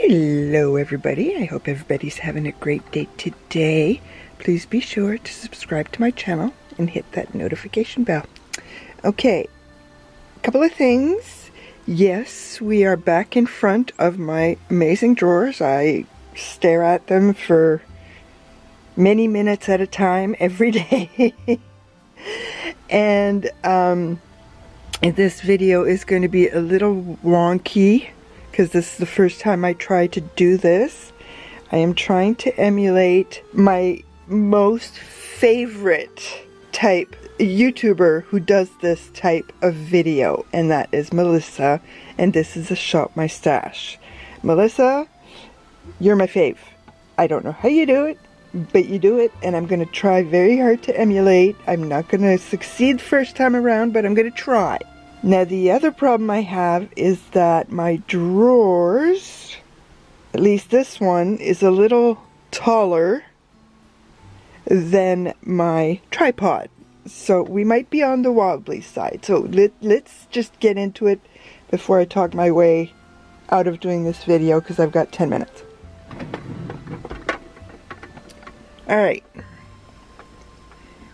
Hello everybody, I hope everybody's having a great day today. Please be sure to subscribe to my channel and hit that notification bell. Okay, a couple of things. Yes, we are back in front of my amazing drawers. I stare at them for many minutes at a time every day. And this video is going to be a little wonky because this is the first time I try to do this. I am trying to emulate my most favorite type YouTuber who does this type of video, and that is Melissa, and this is a Shop My Stash. Melissa, you're my fave. I don't know how you do it, but you do it, and I'm going to try very hard to emulate. I'm not going to succeed first time around, but I'm going to try. Now the other problem I have is that my drawers, at least this one, is a little taller than my tripod. So we might be on the wobbly side. So let's just get into it before I talk my way out of doing this video, because I've got 10 minutes. Alright.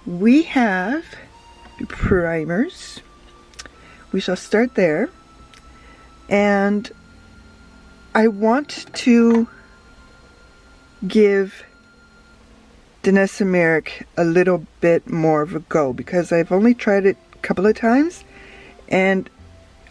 We have primers. We shall start there, and I want to give declutter a little bit more of a go because I've only tried it a couple of times and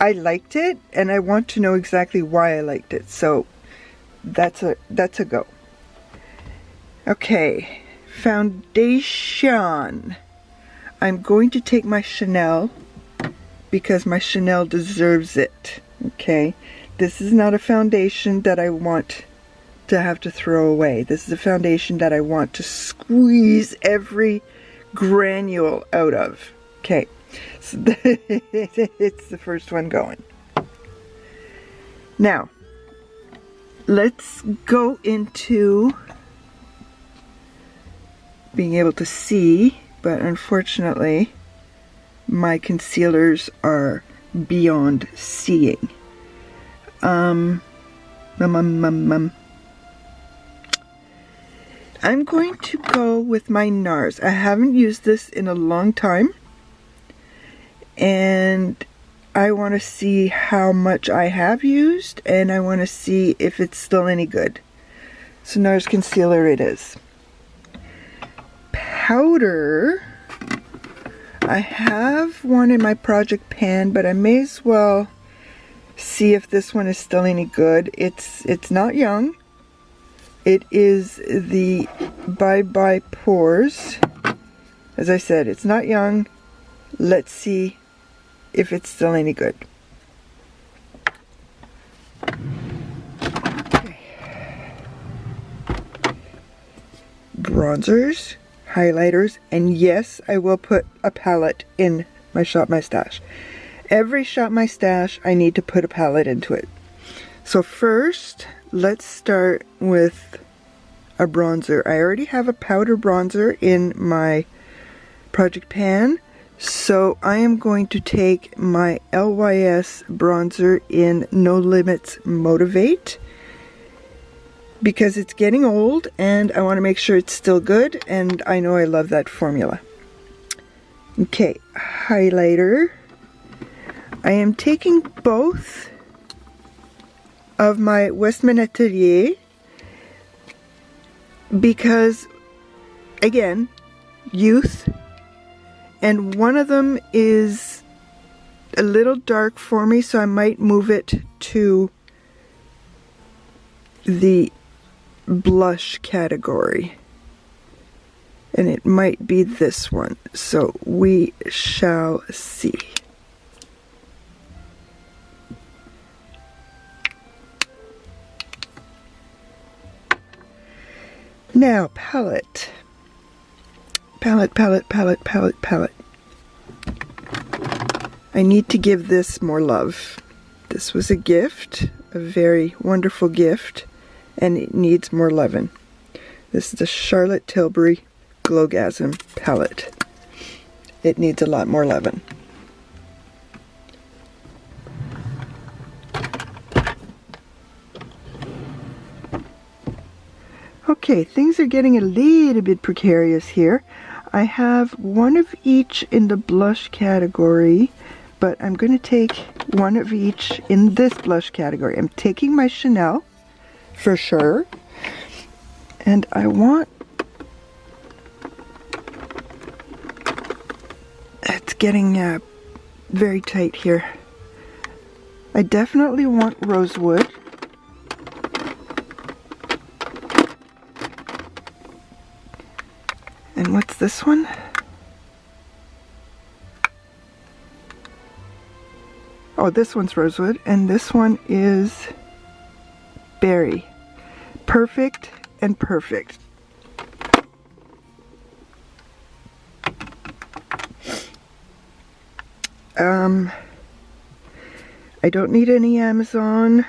I liked it, and I want to know exactly why I liked it. So that's a go. Okay, foundation. I'm going to take my Chanel because my Chanel deserves it. Okay, this is not a foundation that I want to have to throw away. This is a foundation that I want to squeeze every granule out of. Okay, so it's the first one going. Now, let's go into being able to see, but unfortunately my concealers are beyond seeing. I'm going to go with my NARS. I haven't used this in a long time, and I want to see how much I have used, and I want to see if it's still any good. So NARS concealer it is. Powder. I have one in my project pan, but I may as well see if this one is still any good. It's not young. It is the Bye Bye Pores. As I said, it's not young. Let's see if it's still any good. Okay. Bronzers, highlighters, and yes, I will put a palette in my Shop My Stash. Every Shop My Stash, I need to put a palette into it. So first, let's start with a bronzer. I already have a powder bronzer in my project pan, so I am going to take my LYS bronzer in No Limits Motivate, because it's getting old and I want to make sure it's still good, and I know I love that formula. Okay, highlighter. I am taking both of my Westman Atelier because, again, youth, and one of them is a little dark for me, so I might move it to the blush category, and it might be this one, so we shall see. Now, palette. Palette. I need to give this more love. This was a gift, a very wonderful gift, and it needs more loving. This is the Charlotte Tilbury Glowgasm palette. It needs a lot more loving. Okay, things are getting a little bit precarious here. I have one of each in the blush category, but I'm going to take one of each in this blush category. I'm taking my Chanel for sure, and I want, it's getting very tight here. I definitely want Rosewood. And what's this one? Oh, this one's Rosewood, and this one is Berry. Perfect and perfect. I don't need any Amazon,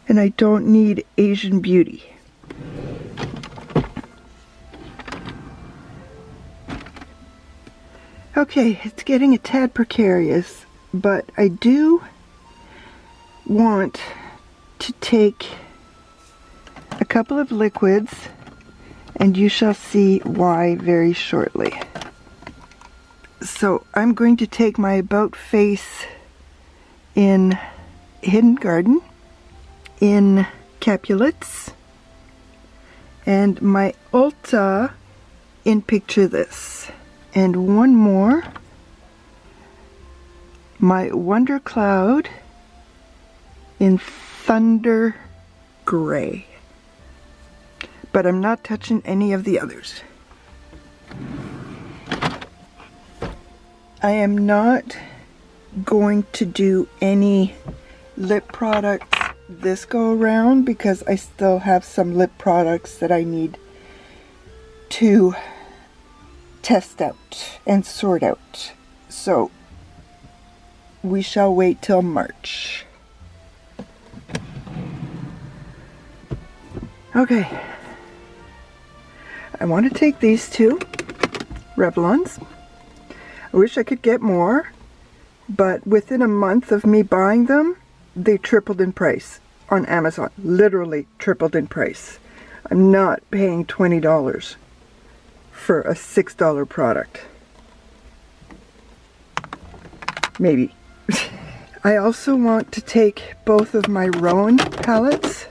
and I don't need Asian Beauty. Okay, it's getting a tad precarious, but I do want to take a couple of liquids, and you shall see why very shortly. So I'm going to take my About Face in Hidden Garden, in Capulets, and my Ulta in Picture This. And one more, my Wonder Cloud in Thunder Gray. But I'm not touching any of the others. I am not going to do any lip products this go around because I still have some lip products that I need to test out and sort out. So we shall wait till March. Okay. I want to take these two Revlons. I wish I could get more, but within a month of me buying them, they tripled in price on Amazon. Literally tripled in price. I'm not paying $20 for a $6 product. Maybe. I also want to take both of my Rowan palettes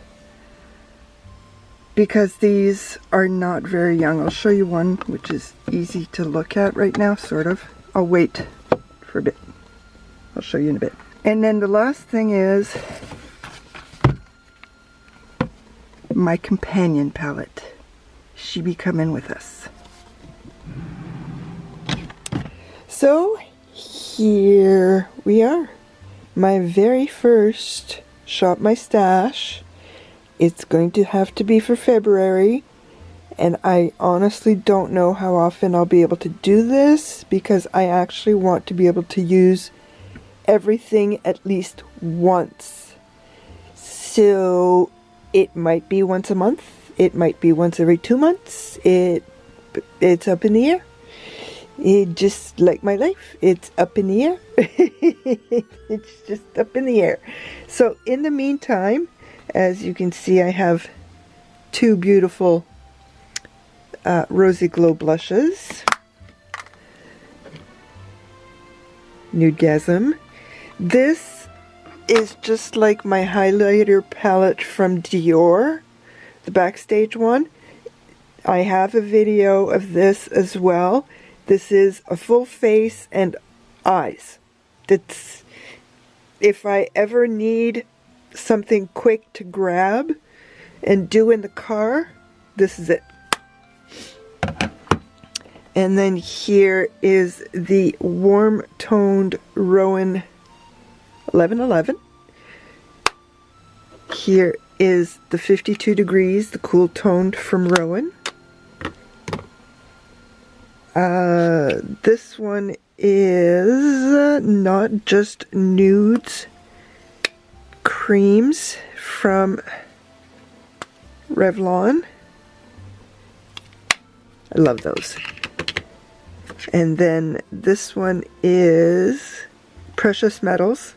because these are not very young. I'll show you one which is easy to look at right now, sort of. I'll wait for a bit. I'll show you in a bit. And then the last thing is my companion palette. She be coming with us. So here we are. My very first Shop My Stash. It's going to have to be for February. And I honestly don't know how often I'll be able to do this because I actually want to be able to use everything at least once. So it might be once a month. It might be once every 2 months. It's up in the air. It just like my life. It's up in the air. It's just up in the air. So in the meantime, as you can see, I have two beautiful Rosy Glow blushes. Nudegasm. This is just like my highlighter palette from Dior, the Backstage one. I have a video of this as well. This is a full face and eyes. That's, if I ever need something quick to grab and do in the car, this is it. And then here is the warm toned Rowan 1111. Here is the 52 degrees, the cool toned from Rowan. This one is not just nudes, creams from Revlon. I love those. And then this one is Precious Metals.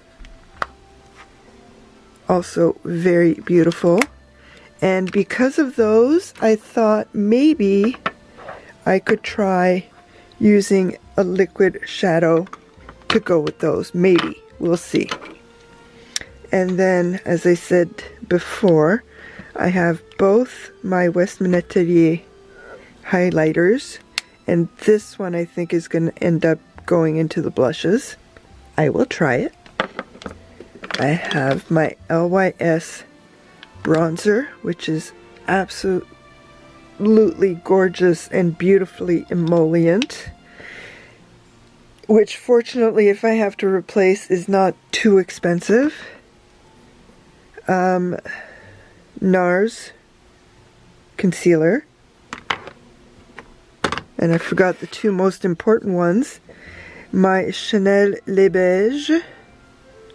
Also very beautiful. And because of those, I thought maybe I could try using a liquid shadow to go with those. Maybe. We'll see. And then, as I said before, I have both my Westman Atelier highlighters, and this one I think is going to end up going into the blushes. I will try it. I have my LYS bronzer, which is absolutely gorgeous and beautifully emollient, which fortunately, if I have to replace, is not too expensive. NARS concealer, and I forgot the two most important ones. My Chanel Les Beige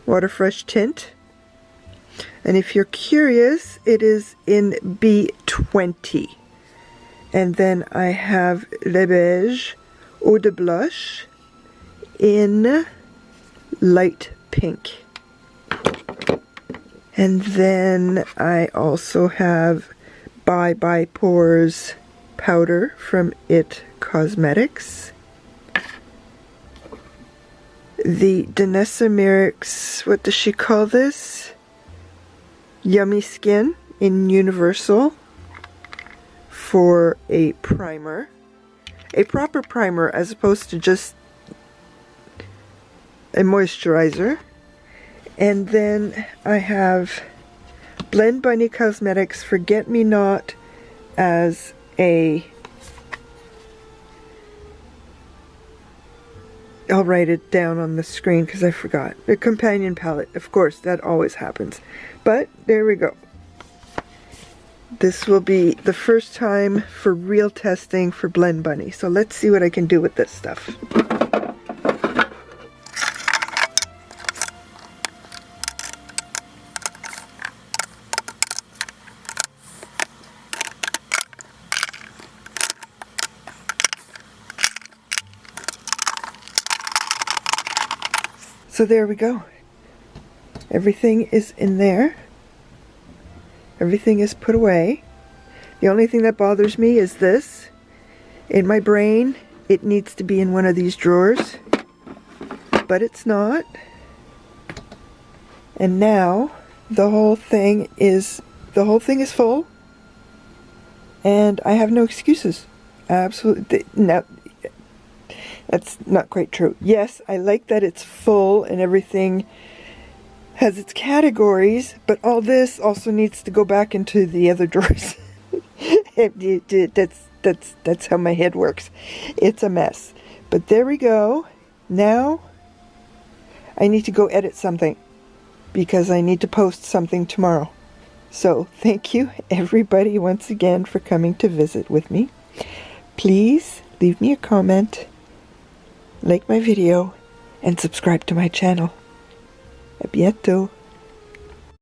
Water Fresh Tint, and if you're curious, it is in B20. And then I have Les Beige Eau de Blush in light pink. And then I also have Bye Pores powder from IT Cosmetics. The Danessa Merrick's, what does she call this? Yummy Skin in Universal for a primer. A proper primer as opposed to just a moisturizer. And then I have Blend Bunny Cosmetics Forget Me Not as a, I'll write it down on the screen because I forgot. A companion palette, of course, that always happens. But there we go. This will be the first time for real testing for Blend Bunny. So let's see what I can do with this stuff. So there we go. Everything is in there. Everything is put away. The only thing that bothers me is this. In my brain, it needs to be in one of these drawers, but it's not. And now the whole thing is full, and I have no excuses. Absolutely. No, that's not quite true. Yes, I like that it's full and everything has its categories, but all this also needs to go back into the other drawers. That's how my head works. It's a mess. But there we go. Now I need to go edit something because I need to post something tomorrow. So thank you everybody once again for coming to visit with me. Please leave me a comment, like my video, and subscribe to my channel. À bientôt.